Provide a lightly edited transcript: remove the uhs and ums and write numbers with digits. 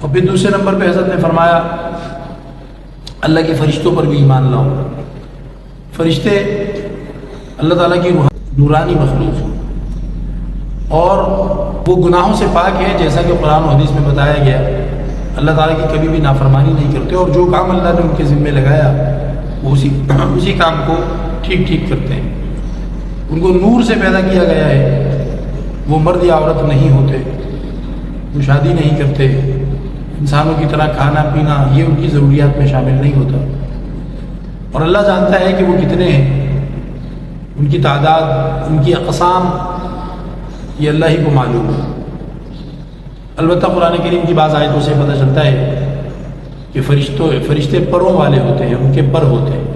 اور پھر دوسرے نمبر پہ حضرت نے فرمایا اللہ کے فرشتوں پر بھی ایمان لاؤ. فرشتے اللہ تعالیٰ کی نورانی مخلوق ہیں اور وہ گناہوں سے پاک ہیں، جیسا کہ قرآن و حدیث میں بتایا گیا. اللہ تعالیٰ کی کبھی بھی نافرمانی نہیں کرتے اور جو کام اللہ نے ان کے ذمے لگایا وہ اسی کام کو ٹھیک کرتے ہیں. ان کو نور سے پیدا کیا گیا ہے. وہ مرد یا عورت نہیں ہوتے، وہ شادی نہیں کرتے، انسانوں کی طرح کھانا پینا یہ ان کی ضروریات میں شامل نہیں ہوتا. اور اللہ جانتا ہے کہ وہ کتنے ہیں، ان کی تعداد، ان کی اقسام یہ اللہ ہی کو معلوم ہے. البتہ قرآن کریم کی بعض آیتوں سے پتہ چلتا ہے کہ فرشتے پروں والے ہوتے ہیں، ان کے پر ہوتے ہیں.